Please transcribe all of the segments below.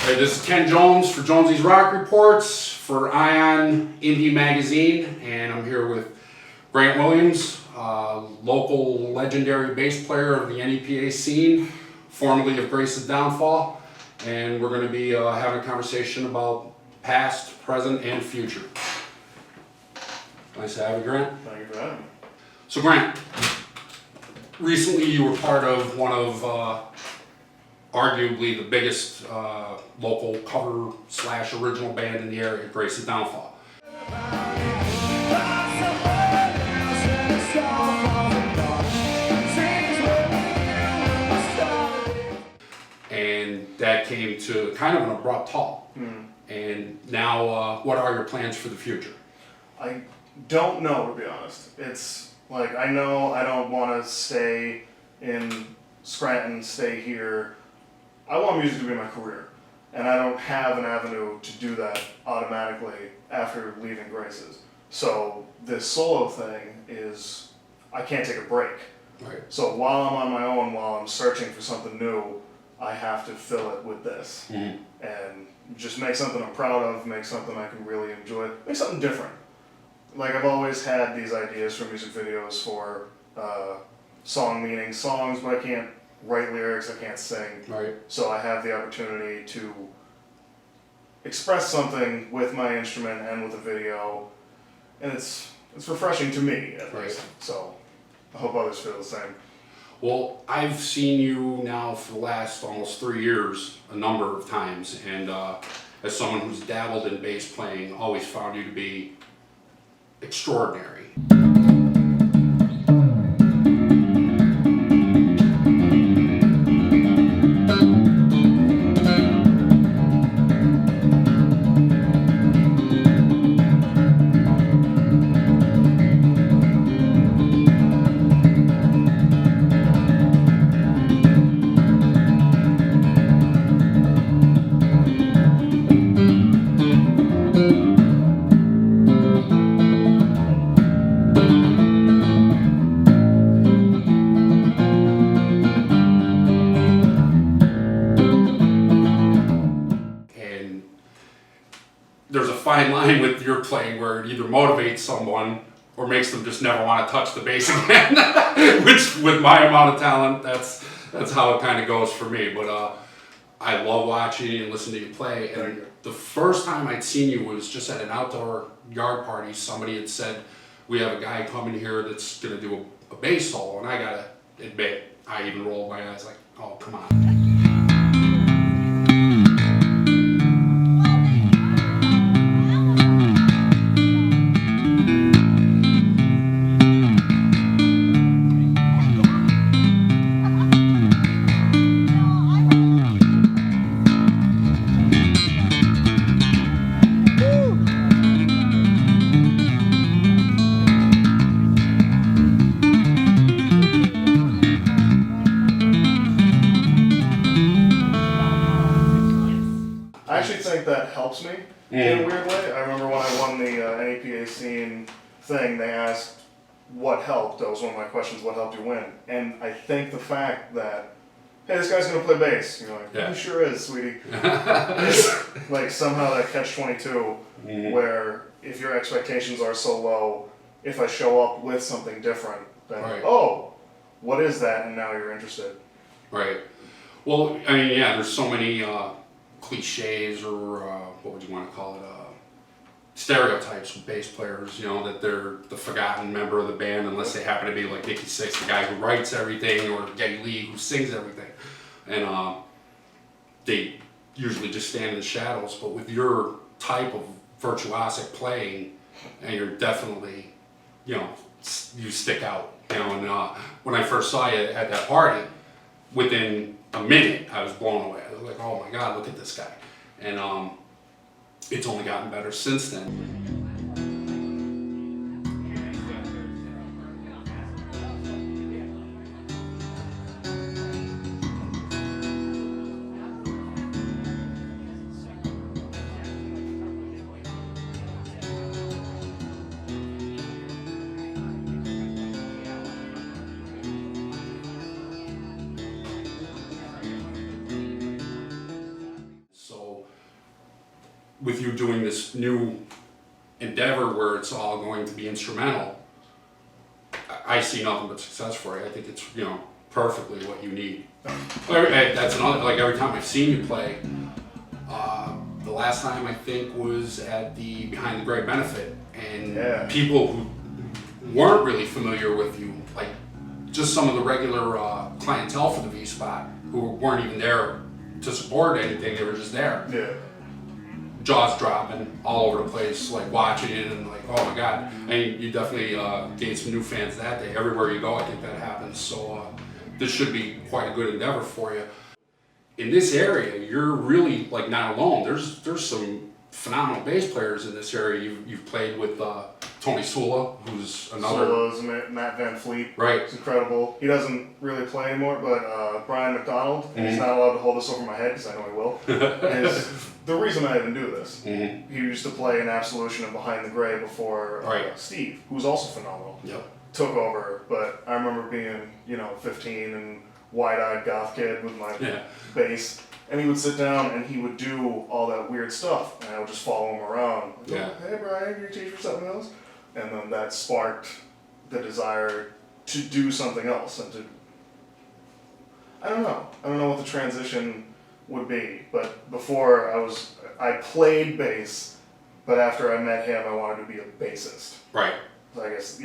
Hey, this is Ken Jones for JoneZy's Rock Reports for Ion Indie Magazine, and I'm here with Grant Williams, local legendary bass player of the Nepa scene, formerly of Grace's Downfall, and we're going to be having a conversation about past, present, and future. Nice to have you, Grant. Thank you for having me. So, Grant, recently you were part of one of arguably the biggest local cover / original band in the area, Grace's Downfall. And that came to kind of an abrupt halt. And now, what are your plans for the future? I don't know, to be honest. It's like, I know I don't want to stay in Scranton, stay here. I want music to be my career, and I don't have an avenue to do that automatically after leaving Grace's. So this solo thing is, I can't take a break. Right. So while I'm on my own, while I'm searching for something new, I have to fill it with this. And just make something I'm proud of, make something I can really enjoy, make something different. Like, I've always had these ideas for music videos for song meaning songs, but I can't write lyrics, I can't sing. Right. So I have the opportunity to express something with my instrument and with a video, and it's refreshing to me, at least. So I hope others feel the same. Well, I've seen you now for the last almost 3 years a number of times, and as someone who's dabbled in bass playing, always found you to be extraordinary. There's a fine line with your playing where it either motivates someone or makes them just never want to touch the bass again. Which, with my amount of talent, that's how it kind of goes for me. But I love watching you and listening to you play. And the first time I'd seen you was just at an outdoor yard party. Somebody had said, "We have a guy coming here that's going to do a bass solo," and I gotta admit, I even rolled my eyes like, "Oh, come on." I actually think that helps me in a weird way. I remember when I won the NEPA scene thing, they asked what helped. That was one of my questions, what helped you win? And I think the fact that, hey, this guy's going to play bass. You're like, Yeah. He sure is, sweetie. Like, somehow that catch-22 where if your expectations are so low, if I show up with something different, then, oh, what is that? And now you're interested. Right. Well, I mean, yeah, there's so many cliches or what would you want to call it, stereotypes with bass players, you know, that they're the forgotten member of the band unless they happen to be like Nicky Sixx, the guy who writes everything, or Geddy Lee who sings everything. And they usually just stand in the shadows, but with your type of virtuosic playing, and you're definitely, you know, you stick out, you know. And when I first saw you at that party, within a minute, I was blown away. I was like, oh my God, look at this guy. And it's only gotten better since then. So with you doing this new endeavor where it's all going to be instrumental, I see nothing but success for you. I think it's, perfectly what you need. That's another, like every time I've seen you play, the last time I think was at the Behind the Gray benefit, and people who weren't really familiar with you, like just some of the regular clientele for the V spot who weren't even there to support anything, they were just there. Yeah. Jaws dropping all over the place, like watching it and like, oh my God. And you definitely gained some new fans that day. Everywhere you go, I think that happens. So this should be quite a good endeavor for you. In this area, you're really like not alone. There's some phenomenal bass players in this area. You've played with Tony Sula, who's another. Sula's Matt Van Fleet. Right. It's incredible. He doesn't really play anymore, but Brian McDonald, and he's not allowed to hold this over my head because I know he will, is the reason I even do this. Mm-hmm. He used to play in Absolution and Behind the Gray before Steve, who was also phenomenal, took over. But I remember being, 15 and wide-eyed goth kid with my bass. And he would sit down and he would do all that weird stuff, and I would just follow him around. Hey Brian, can you teach me something else? And then that sparked the desire to do something else and to. I don't know what the transition would be, but before I played bass, but after I met him, I wanted to be a bassist. Right. So I guess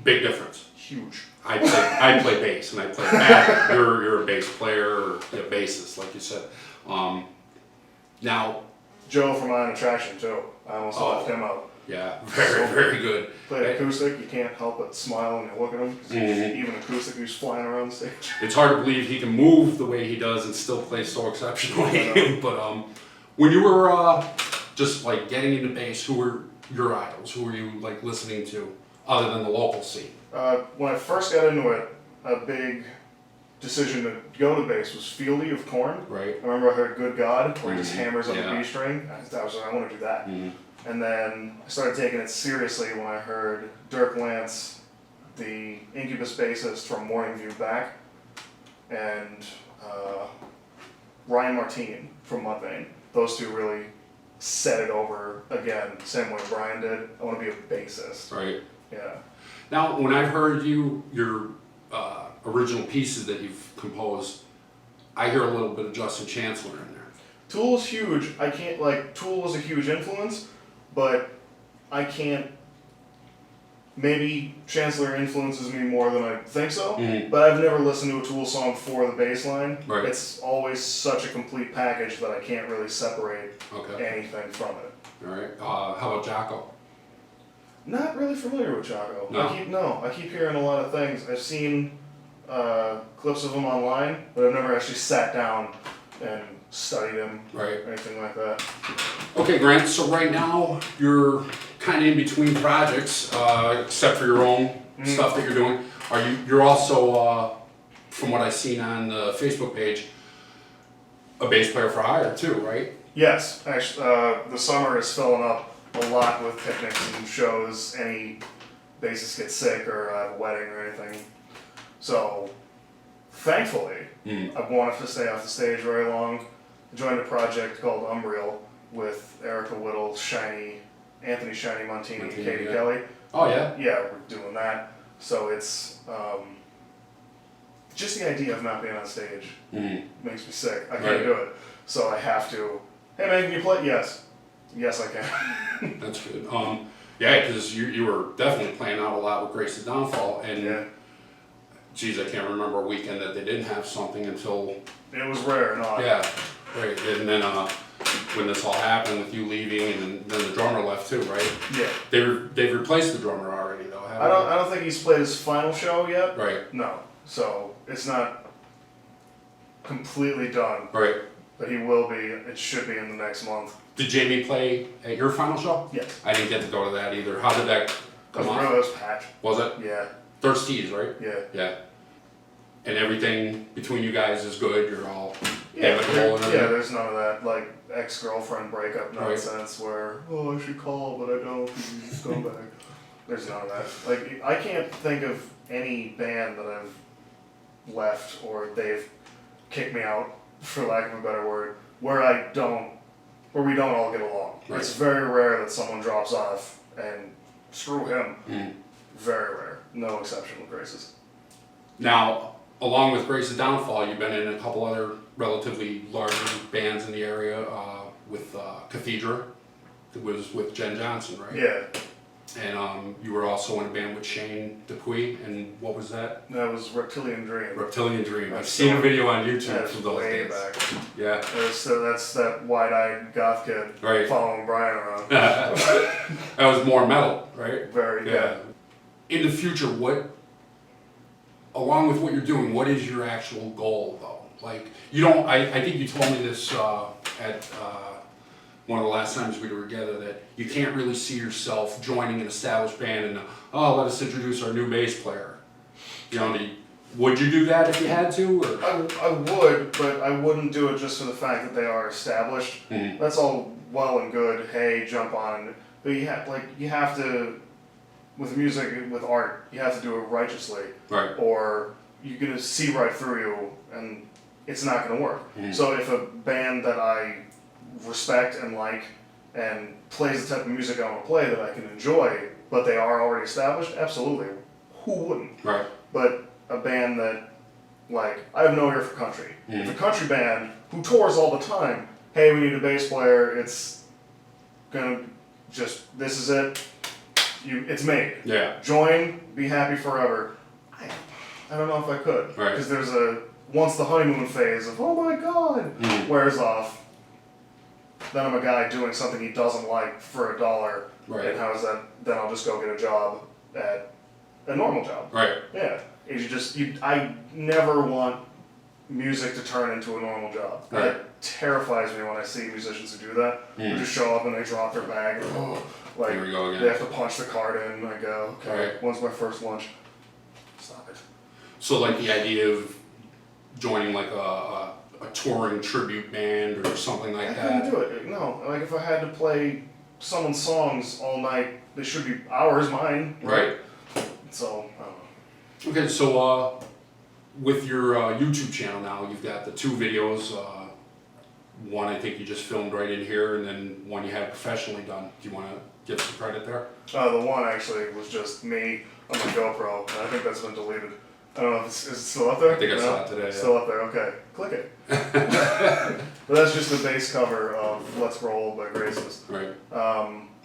Big difference. Huge. I play bass and I play bass. You're a bass player or a bassist, like you said. Now, Joe from Iron Attraction too. I almost left him out. Yeah, very good. Played acoustic. You can't help but smile when you look at him. 'Cause even acoustic, he's flying around the stage. It's hard to believe he can move the way he does and still play so exceptionally. But when you were just like getting into bass, who were your idols? Who were you like listening to, other than the local scene? When I first got into it, a big decision to go to bass was Fieldy of Korn. Right. I remember I heard Good God, where he just hammers on the B string. I want to do that. And then I started taking it seriously when I heard Dirk Lance, the Incubus bassist from Morning View Back, and Ryan Martin from Mudvayne. Those two really set it over again, same way Brian did. I want to be a bassist. Right. Yeah. Now, when I've heard your original pieces that you've composed, I hear a little bit of Justin Chancellor in there. Tool is huge. Tool was a huge influence, but I can't. Maybe Chancellor influences me more than I think so, but I've never listened to a Tool song for the bass line. Right. It's always such a complete package that I can't really separate anything from it. All right. How about Jocko? Not really familiar with Jocko. No? I keep hearing a lot of things. I've seen clips of him online, but I've never actually sat down and studied him or anything like that. Okay, Grant, so right now you're kind of in between projects, except for your own stuff that you're doing. You're also, from what I've seen on the Facebook page, a bass player for hire too, right? Yes, actually, the summer is filling up a lot with picnics and shows. Any bassist gets sick or have a wedding or anything. So, thankfully, I've wanted to stay off the stage very long. I joined a project called Umbriel with Erica Whittle, Anthony Shiny Montini, and Katie Kelly. Oh, yeah? Yeah, we're doing that. So it's just the idea of not being on stage makes me sick. I can't do it. So I have to, hey man, can you play? Yes. Yes, I can. That's good. Yeah, because you were definitely playing out a lot with Grace the Downfall, and geez, I can't remember a weekend that they didn't have something until... It was rare and odd. Yeah, right. And then when this all happened with you leaving, and then the drummer left too, right? Yeah. They've replaced the drummer already, though, haven't I they? don't think he's played his final show yet. Right. No. So it's not completely done. Right. But he will be. It should be in the next month. Did Jamie play at your final show? Yes. I didn't get to go to that either. How did that come off? It was Patch. Was it? Yeah. Thirsties, right? Yeah. Yeah. And everything between you guys is good. You're all amicable and everything. Yeah. There's none of that like ex-girlfriend breakup nonsense where I should call but I don't. You just come back. There's none of that. Like I can't think of any band that I've left or they've kicked me out, for lack of a better word, where I don't where we don't all get along. Right. It's very rare that someone drops off and screw him. Mm. Very rare. No exception with Grace's. Now, along with Grace's downfall, you've been in a couple other relatively larger bands in the area with Cathedra. It was with Jen Johnson, right? Yeah. And you were also in a band with Shane Dupuy, and what was that? That was Reptilian Dream. Reptilian Dream. I've That's seen a so- video on YouTube That's from those way days. back. Yeah. So that's that wide-eyed goth kid Right. following Brian around. That was more metal, right? Very Yeah. In the future, along with what you're doing, what is your actual goal though? Like, you don't, I think you told me this at one of the last times we were together, that you can't really see yourself joining an established band and, oh, let us introduce our new bass player. You know, would you do that if you had to? Or? I would, but I wouldn't do it just for the fact that they are established. Mhm. That's all well and good. Hey, jump on. But you have to, with music, with art, you have to do it righteously. Right. Or you're gonna see right through you, and it's not gonna work. Mhm. So if a band that I respect and like and plays the type of music I want to play that I can enjoy, but they are already established, absolutely. Who wouldn't? Right. But a band that, like, I have no ear for country. Mhm. If a country band who tours all the time, hey, we need a bass player, it's gonna just, this is it, it's made. Yeah. Join, be happy forever. I don't know if I could. Right. Because there's once the honeymoon phase of, oh my god, Mhm. wears off, then I'm a guy doing something he doesn't like for $1. Right. And how is that, then I'll just go get a job at a normal job. Right. Yeah. I never want music to turn into a normal job. Right. That terrifies me when I see musicians who do that. Mm. Who just show up and they drop their bag. Like, Here we go again. they have to punch the card in. I go, okay, Right. when's my first lunch? Stop it. So like the idea of joining like a touring tribute band or something like I that. couldn't do it. No. Like, if I had to play someone's songs all night, they should be ours, mine. Right. So, I don't know. Okay, so with your YouTube channel now, you've got the 2 videos. One I think you just filmed right in here, and then one you had professionally done. Do you want to give some credit there? The one actually was just me on my GoPro, and I think that's been deleted. I don't know if is it still up there? I think I saw it today, yeah. Still up there, okay. Click it. But that's just the bass cover of Let's Roll by Grace's. Right.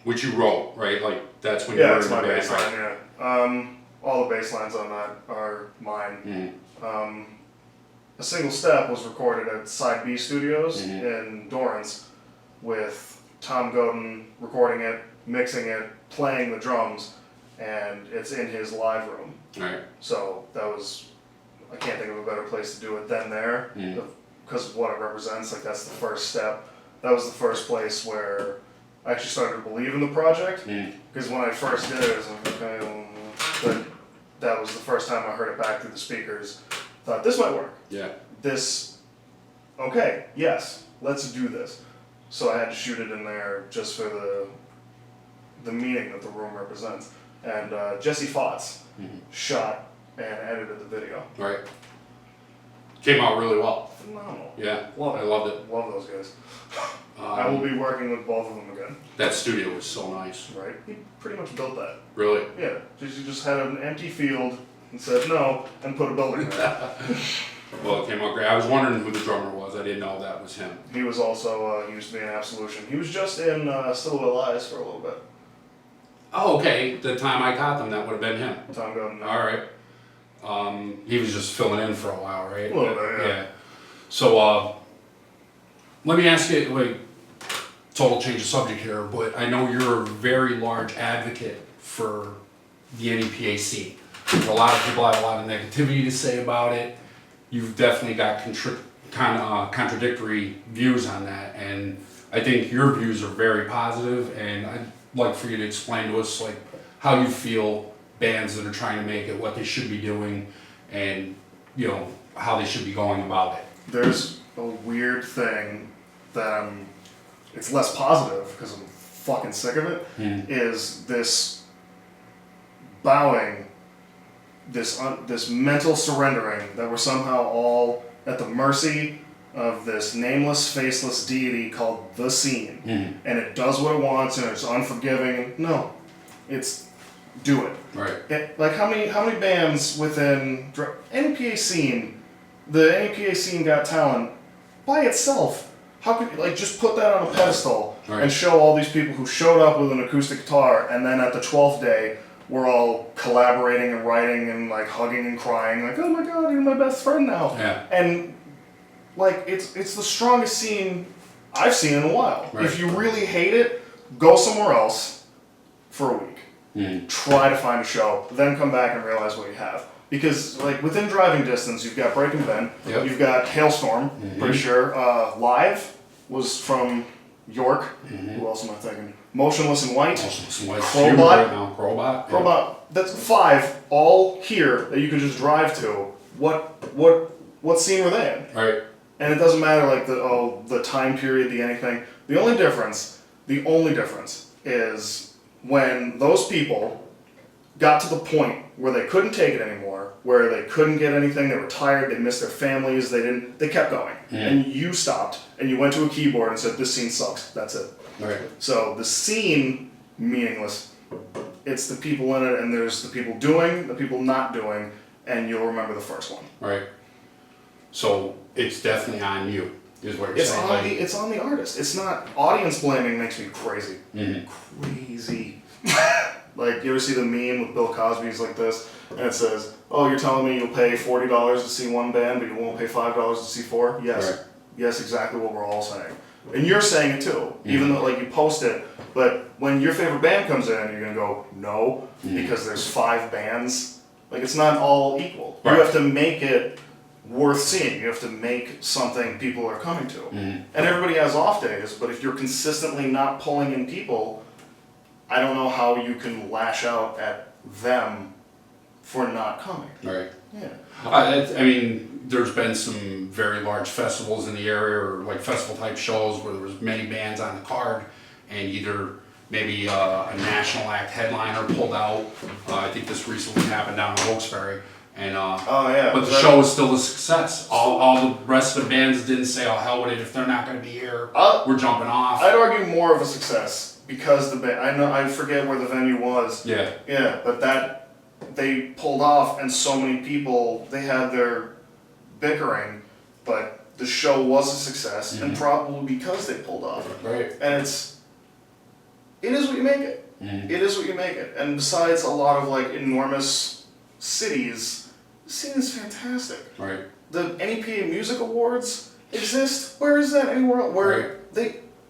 Which Which you wrote, right? Like that's when you yeah, were it's in the my band, bass right? line, yeah. All the bass lines on that are mine. Mhm. A Single Step was recorded at Side B Studios Mhm. in Dorrance with Tom Godin recording it, mixing it, playing the drums, and it's in his live room. Right. So that was, I can't think of a better place to do it than there, because of what it represents. Like, that's the first step. That was the first place where I actually started to believe in the project. Because when I first did it, I was like, okay, but that was the first time I heard it back through the speakers. Thought, this might work. Yeah. Okay, yes, let's do this. So I had to shoot it in there just for the meaning that the room represents. And Jesse Fotz shot and edited the video. Right. Came out really well. Phenomenal. Yeah. Love it. I loved it. Love those guys. I will be working with both of them again. That studio was so nice. Right? He pretty much built that. Really. Yeah. He just had an empty field and said no and put a building there. Well, it came out great. I was wondering who the drummer was. I didn't know that was him. He was also, he used to be in Absolution. He was just in Silhouette Lies for a little bit. Oh, okay. The time I caught them, that would have been him. Tom Godin. All right. He was just filling in for a while, right? A little bit, yeah. So, let me ask you, like, total change of subject here, but I know you're a very large advocate for the NEPAC. A lot of people have a lot of negativity to say about it. You've definitely got contradictory views on that, and I think your views are very positive, and I'd like for you to explain to us, like, how you feel bands that are trying to make it, what they should be doing, and, you know, how they should be going about it. There's a weird thing that it's less positive because I'm fucking sick of it, is this bowing, this mental surrendering that we're somehow all at the mercy of this nameless, faceless deity called the scene, and it does what it wants, and it's unforgiving. No, it's do it. Right. Like how many bands within NPA scene, the NPA scene Got Talent, by itself. How could you just put that on a pedestal and show all these people who showed up with an acoustic guitar, and then at the 12th day we're all collaborating and writing and like hugging and crying, like, oh my god, you're my best friend now. Yeah. And like it's the strongest scene I've seen in a while. Right. If you really hate it, go somewhere else for a week. Try to find a show, then come back and realize what you have. Because like within driving distance, you've got Breaking Ben, you've got Hailstorm, pretty sure. Live was from York. Who else am I thinking? Motionless in White. Crowbot. That's 5 all here that you can just drive to. What scene were they in? Right. And it doesn't matter like the time period, the anything. The only difference is when those people got to the point where they couldn't take it anymore, where they couldn't get anything, they were tired, they missed their families, they kept going. And you stopped, and you went to a keyboard and said, this scene sucks, that's it. Right. So the scene, meaningless. It's the people in it, and there's the people doing, the people not doing, and you'll remember the first one. Right. So it's definitely on you, is what you're saying. It's on the artist. It's not, audience blaming makes me crazy. Crazy. Like, you ever see the meme with Bill Cosby's like this, and it says, oh, you're telling me you'll pay $40 to see one band, but you won't pay $5 to see 4? Yes. Right. Yes, exactly what we're all saying. And you're saying it too, even though like you post it, but when your favorite band comes in, you're gonna go, no, because there's 5 bands. Like, it's not all equal. Right. You have to make it worth seeing. You have to make something people are coming to. And everybody has off days, but if you're consistently not pulling in people, I don't know how you can lash out at them for not coming. Right. Yeah. I mean, there's been some very large festivals in the area, or like festival type shows where there was many bands on the card, and either maybe a national act headliner pulled out. I think this recently happened down in Wilkes-Barre. And but the show was still a success. All the rest of the bands didn't say, "Oh, hell with it! If they're not going to be here, we're jumping off." I'd argue more of a success because the band. I forget where the venue was. Yeah. Yeah, but that they pulled off, and so many people they had their bickering, but the show was a success, and probably because they pulled off. Right. And it is what you make it. It is what you make it. And besides a lot of like enormous cities, the scene is fantastic. Right. The NEPA Music Awards exist. Where is that anywhere else?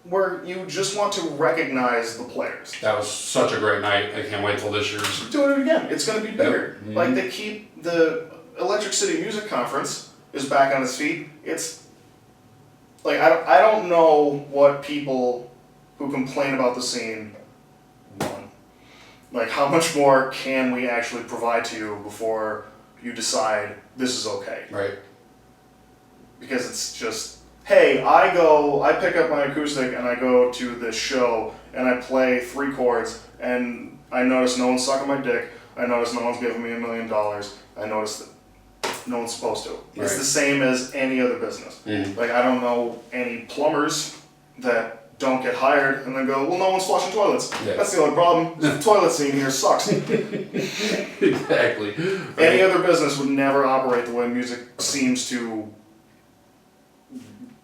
Where you just want to recognize the players. That was such a great night. I can't wait till this year's. Doing it again. It's going to be bigger. Like they keep the Electric City Music Conference is back on its feet. It's like I don't know what people who complain about the scene want. Like how much more can we actually provide to you before you decide this is okay? Right. Because it's just, hey, I pick up my acoustic and I go to this show and I play 3 chords and I notice no one's sucking my dick. I notice no one's giving me $1 million. I notice that no one's supposed to. Right. It's the same as any other business. Like I don't know any plumbers that don't get hired and then go, well, no one's flushing toilets. Yeah. That's the only problem. The toilet scene here sucks. Exactly. Right. Any other business would never operate the way music seems to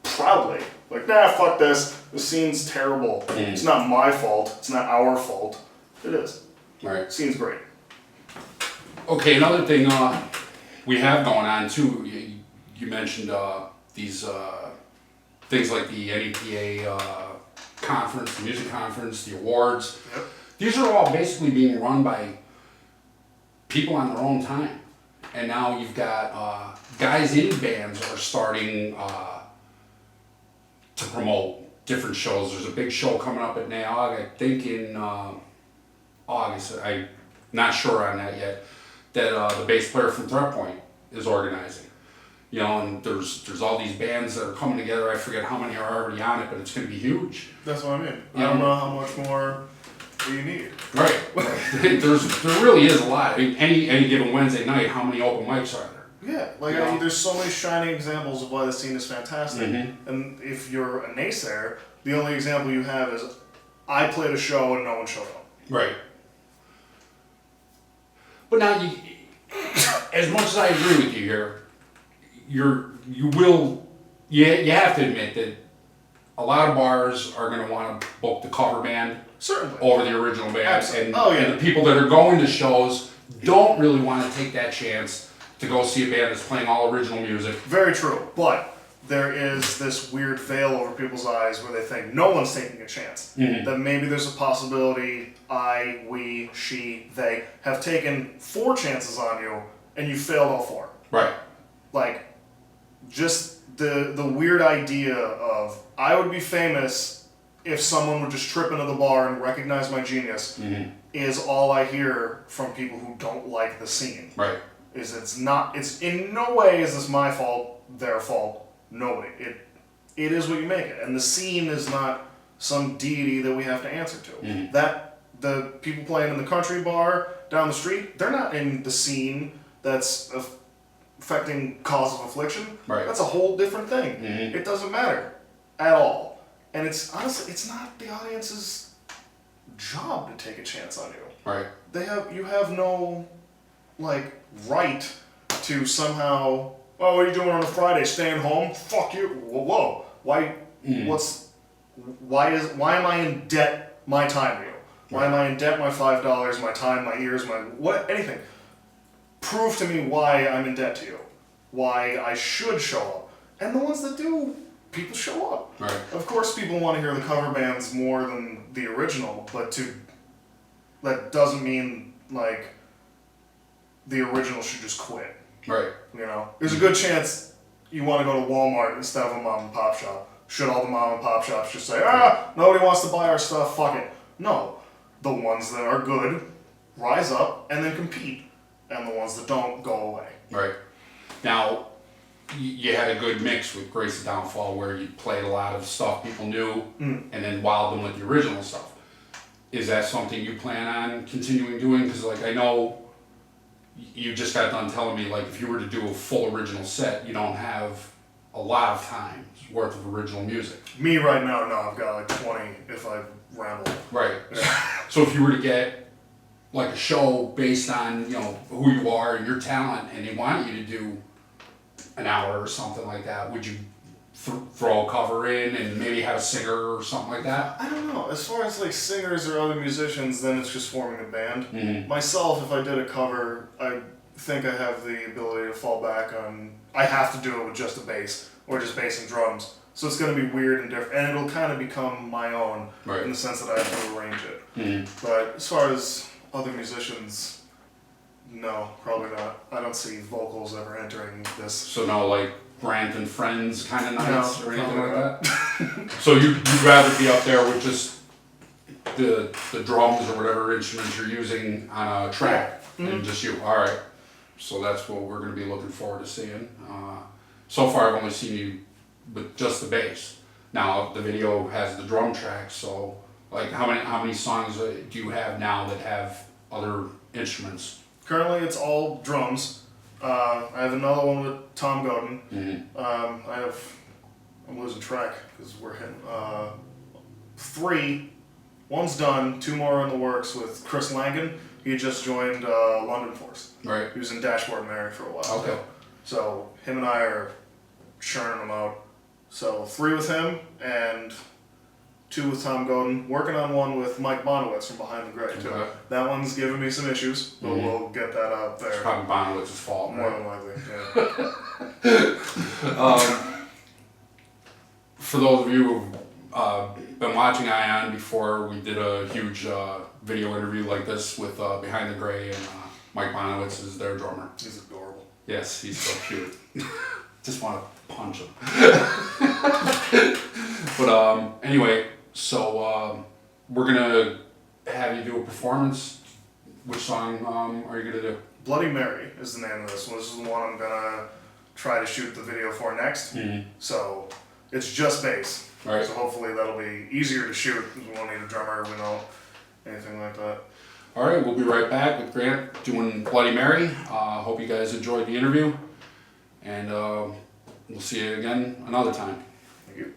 proudly. Like, nah, fuck this. The scene's terrible. It's not my fault. It's not our fault. It is. Right. Scene's great. Okay, another thing we have going on too, you mentioned these things like the NEPA conference, the music conference, the awards. Yep. These are all basically being run by people on their own time. And now you've got guys in bands are starting to promote different shows. There's a big show coming up at NAOG, I think in August. I'm not sure on that yet. That the bass player from Threat Point is organizing. You know, and there's all these bands that are coming together. I forget how many are already on it, but it's going to be huge. That's what I mean. I don't know how much more do you need. Right. There really is a lot. I mean, any given Wednesday night, how many open mics are there? Yeah, like there's so many shining examples of why the scene is fantastic. And if you're a naysayer, the only example you have is I played a show and no one showed up. Right. But now, as much as I agree with you here, you have to admit that a lot of bars are going to want to book the cover band Certainly. over the original band. Absolutely. And the people that are going to shows don't really want to take that chance to go see a band that's playing all original music. Very true. But there is this weird veil over people's eyes where they think no one's taking a chance. That maybe there's a possibility I, we, she, they have taken 4 chances on you and you failed all 4. Right. Like, just the weird idea of I would be famous if someone would just trip into the bar and recognize my genius is all I hear from people who don't like the scene. Right. It's in no way is this my fault, their fault, nobody. It is what you make it. And the scene is not some deity that we have to answer to. That the people playing in the country bar down the street, they're not in the scene that's affecting cause of affliction. Right. That's a whole different thing. It doesn't matter at all. And it's honestly, it's not the audience's job to take a chance on you. Right. You have no right to somehow, oh, what are you doing on a Friday? Staying home? Fuck you. Whoa. Why am I in debt my time to you? Why am I in debt my $5, my time, my ears, anything? Prove to me why I'm in debt to you. Why I should show up. And the ones that do, people show up. Right. Of course people want to hear the cover bands more than the original, but that doesn't mean the original should just quit. Right. There's a good chance you want to go to Walmart instead of a mom and pop shop. Should all the mom and pop shops just say, nobody wants to buy our stuff, fuck it. No. The ones that are good rise up and then compete. And the ones that don't go away. Right. Now, you had a good mix with Grace's Downfall where you played a lot of stuff people knew and then wowed them with the original stuff. Is that something you plan on continuing doing? Because I know you just got done telling me if you were to do a full original set, you don't have a lot of time's worth of original music. Me right now, no, I've got 20 if I ramble. Right. So if you were to get a show based on who you are and your talent, and they want you to do an hour or something like that, would you throw a cover in and maybe have a singer or something like that? I don't know. As far as singers or other musicians, then it's just forming a band. Myself, if I did a cover, I think I have the ability to fall back on. I have to do it with just a bass or just bass and drums. So it's going to be weird and different, and it'll kind of become my own in the sense that I have to arrange it. But as far as other musicians, no, probably not. I don't see vocals ever entering this. So no, Grant and Friends kind of nights or anything like not. that? So you'd rather be up there with just the drums or whatever instruments you're using on a track and just you. All right. So that's what we're going to be looking forward to seeing. So far, I've only seen you with just the bass. Now the video has the drum track, so how many songs do you have now that have other instruments? Currently, it's all drums. I have another one with Tom Godin. I'm losing track because we're hitting 3. One's done. 2 more in the works with Chris Langan. He just joined London Force. Right. He was in Dashboard Mary for a while. Okay. So him and I are churning them out. So 3 with him and 2 with Tom Godin. Working on one with Mike Bonowitz from Behind the Gray too. Okay. That one's giving me some issues, but we'll get that out there. It's probably Bonowitz's fault. More Right? than likely, yeah. For those of you who've been watching Ion before, we did a huge video interview like this with Behind the Gray, and Mike Bonowitz is their drummer. He's adorable. Yes, he's so cute. Just want to punch him. But anyway, so we're gonna have you do a performance. Which song are you gonna do? Bloody Mary is the name of this one. This is the one I'm gonna try to shoot the video for next. So it's just bass. Right. So hopefully that'll be easier to shoot because we won't need a drummer, we don't anything like that. All right, we'll be right back with Grant doing Bloody Mary. Hope you guys enjoyed the interview. And we'll see you again another time. Thank you.